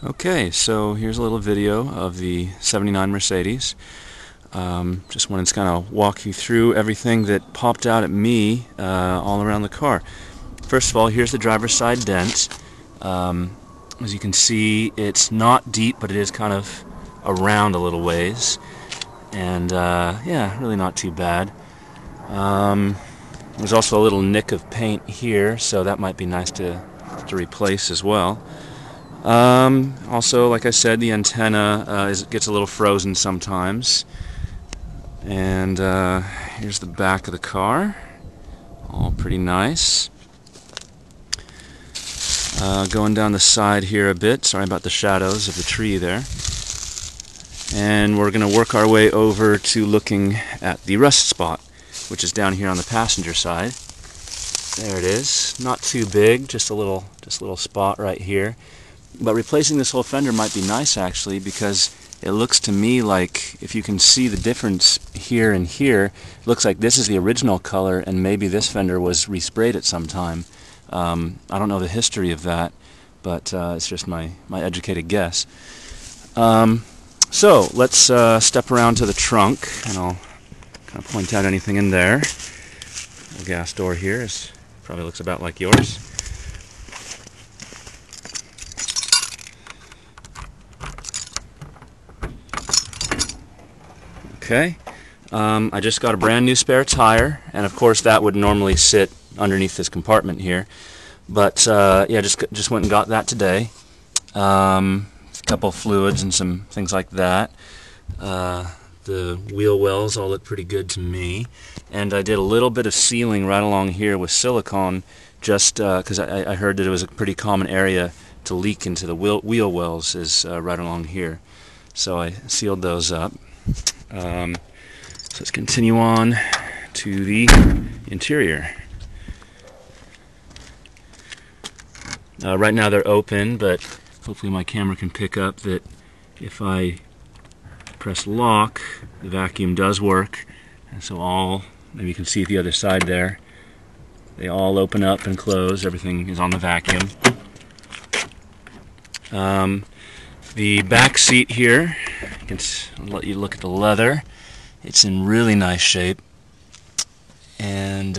Okay, so here's a little video of the '79 Mercedes. Just wanted to kind of walk you through everything that popped out at me all around the car. First of all, here's the driver's side dent. As you can see, it's not deep, but it is kind of around a little ways. And yeah, really not too bad. There's also a little nick of paint here, so that might be nice to replace as well. Also, like I said, the antenna gets a little frozen sometimes. And here's the back of the car, all pretty nice. Going down the side here a bit, sorry about the shadows of the tree there. And we're going to work our way over to looking at the rust spot, which is down here on the passenger side. There it is, not too big, just a little spot right here. But replacing this whole fender might be nice actually, because it looks to me like, if you can see the difference here and here, it looks like this is the original color and maybe this fender was resprayed at some time. I don't know the history of that, but it's just my educated guess. So let's step around to the trunk, and I'll kind of point out anything in there. The gas door here probably looks about like yours. Okay, I just got a brand new spare tire, and of course that would normally sit underneath this compartment here, but yeah, just went and got that today. A couple of fluids and some things like that. The wheel wells all look pretty good to me, and I did a little bit of sealing right along here with silicone, just because I heard that it was a pretty common area to leak into the wheel wells is right along here, so I sealed those up. So let's continue on to the interior. Right now they're open, but hopefully my camera can pick up that if I press lock, the vacuum does work. And so maybe you can see the other side there, they all open up and close. Everything is on the vacuum. The back seat here, I'll let you look at the leather. It's in really nice shape, and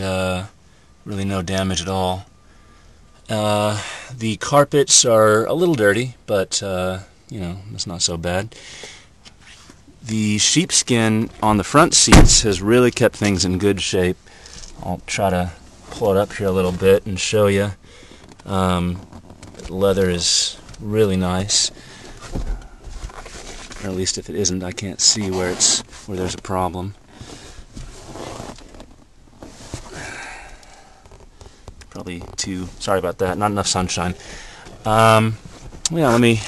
really no damage at all. The carpets are a little dirty, but you know, it's not so bad. The sheepskin on the front seats has really kept things in good shape. I'll try to pull it up here a little bit and show you. The leather is really nice. Or at least if it isn't, I can't see where there's a problem. Probably sorry about that, not enough sunshine. Yeah, let me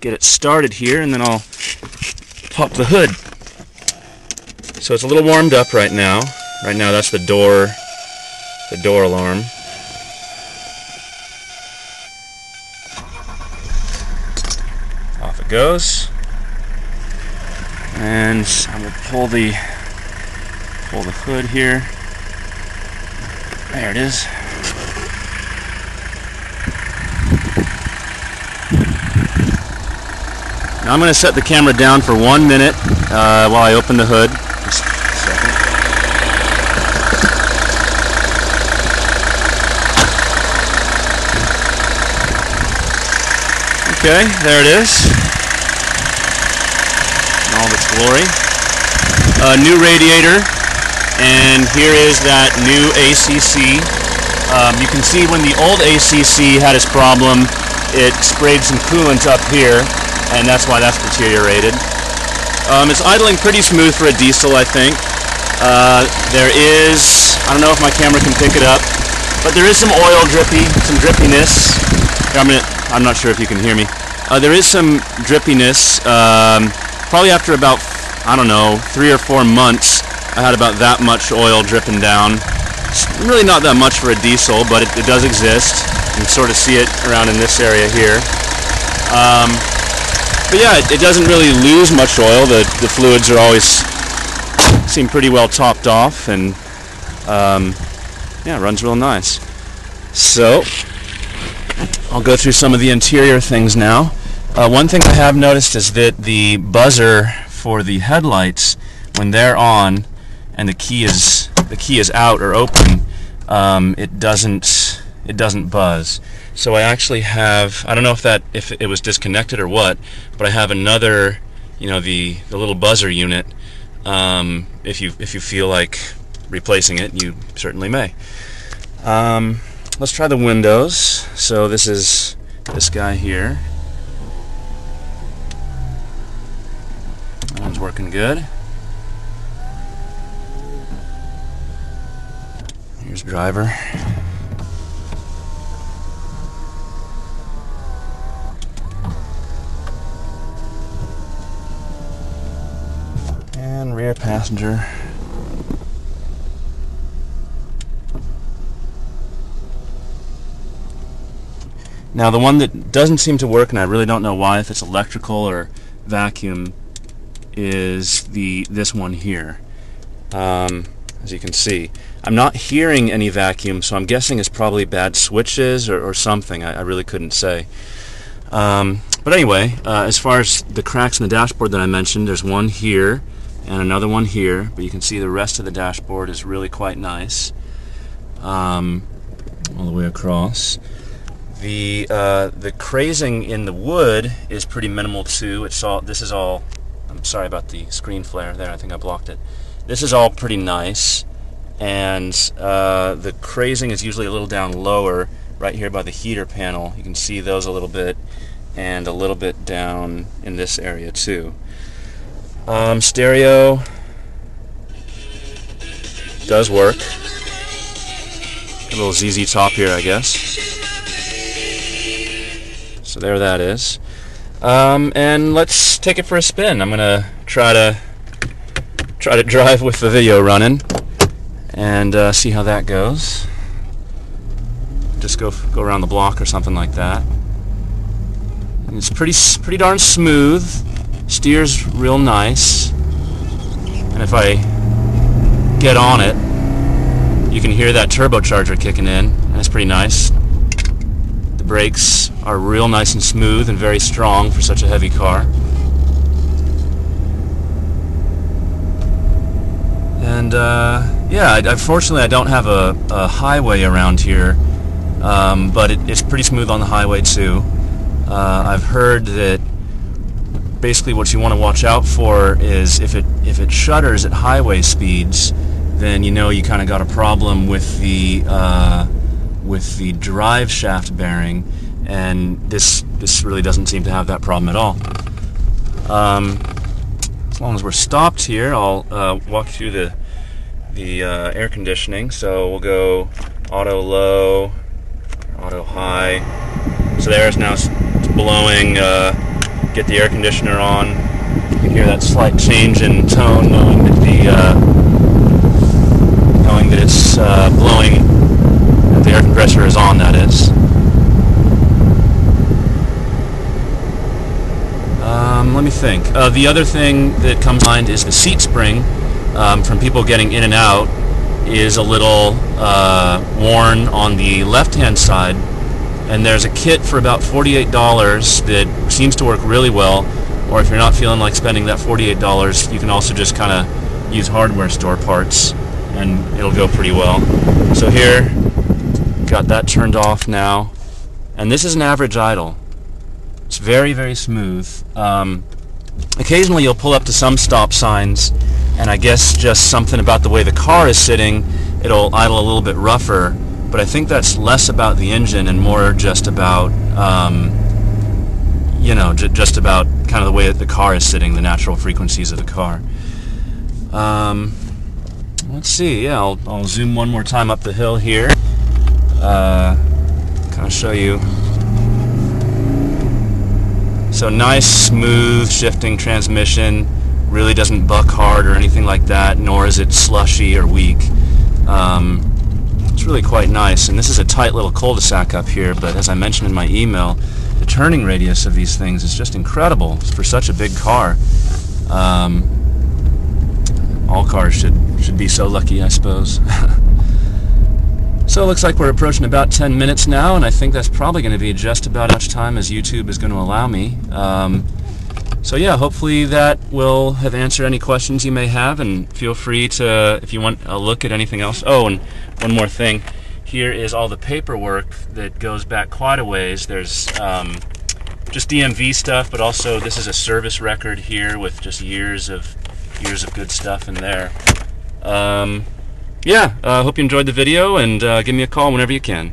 get it started here and then I'll pop the hood. So it's a little warmed up right now. Right now that's the door alarm. Off it goes. And I'm going to pull the hood here. There it is. Now I'm going to set the camera down for 1 minute while I open the hood. Just a second. Okay, there it is. All of its glory. New radiator, and here is that new ACC. You can see when the old ACC had its problem, it sprayed some coolant up here, and that's why that's deteriorated. It's idling pretty smooth for a diesel, I think. There is, I don't know if my camera can pick it up, but there is some oil drippiness. I'm not sure if you can hear me. There is some drippiness. Probably after about, I don't know, 3 or 4 months, I had about that much oil dripping down. It's really not that much for a diesel, but it does exist. You can sort of see it around in this area here. But yeah, it doesn't really lose much oil. The fluids are always seem pretty well topped off, and yeah, it runs real nice. So I'll go through some of the interior things now. One thing I have noticed is that the buzzer for the headlights, when they're on and the key is out or open, it doesn't buzz. So I actually have, I don't know if it was disconnected or what, but I have another, the little buzzer unit. If you feel like replacing it, you certainly may. Let's try the windows. So this is this guy here. That one's working good. Here's driver. And rear passenger. Now the one that doesn't seem to work, and I really don't know why, if it's electrical or vacuum, is this one here. As you can see, I'm not hearing any vacuum, so I'm guessing it's probably bad switches or something. I really couldn't say. But anyway, as far as the cracks in the dashboard that I mentioned, there's one here and another one here, but you can see the rest of the dashboard is really quite nice, all the way across. The crazing in the wood is pretty minimal too. This is all. I'm sorry about the screen flare there. I think I blocked it. This is all pretty nice, and the crazing is usually a little down lower, right here by the heater panel. You can see those a little bit, and a little bit down in this area too. Stereo does work. A little ZZ Top here, I guess. So there that is. And let's take it for a spin. I'm gonna try to drive with the video running and see how that goes. Just go around the block or something like that. And it's pretty darn smooth. Steers real nice. And if I get on it, you can hear that turbocharger kicking in, and it's pretty nice. The brakes are real nice and smooth and very strong for such a heavy car. And yeah, unfortunately I don't have a highway around here, but it's pretty smooth on the highway too. I've heard that basically what you want to watch out for is if it shudders at highway speeds, then you know you kind of got a problem with the drive shaft bearing, and this really doesn't seem to have that problem at all. As long as we're stopped here, I'll walk through the air conditioning. So we'll go auto low, auto high. So there it's now blowing. Get the air conditioner on. You can hear that slight change in tone, knowing that it's blowing. That the air compressor is on. That is. Let me think. The other thing that comes to mind is the seat spring. From people getting in and out, is a little worn on the left-hand side. And there's a kit for about $48 that seems to work really well. Or if you're not feeling like spending that $48, you can also just kind of use hardware store parts, and it'll go pretty well. So here, got that turned off now, and this is an average idle. It's very, very smooth. Occasionally you'll pull up to some stop signs, and I guess just something about the way the car is sitting, it'll idle a little bit rougher. But I think that's less about the engine and more just about, just about kind of the way that the car is sitting, the natural frequencies of the car. Let's see. Yeah, I'll zoom one more time up the hill here. Kind of show you. So nice, smooth, shifting transmission. Really doesn't buck hard or anything like that, nor is it slushy or weak. It's really quite nice, and this is a tight little cul-de-sac up here, but as I mentioned in my email, the turning radius of these things is just incredible for such a big car. All cars should be so lucky, I suppose. So it looks like we're approaching about 10 minutes now, and I think that's probably going to be just about as much time as YouTube is going to allow me. So yeah, hopefully that will have answered any questions you may have, and feel free to, if you want a look at anything else. Oh, and one more thing. Here is all the paperwork that goes back quite a ways. There's just DMV stuff, but also this is a service record here with just years of good stuff in there. Yeah, hope you enjoyed the video, and give me a call whenever you can.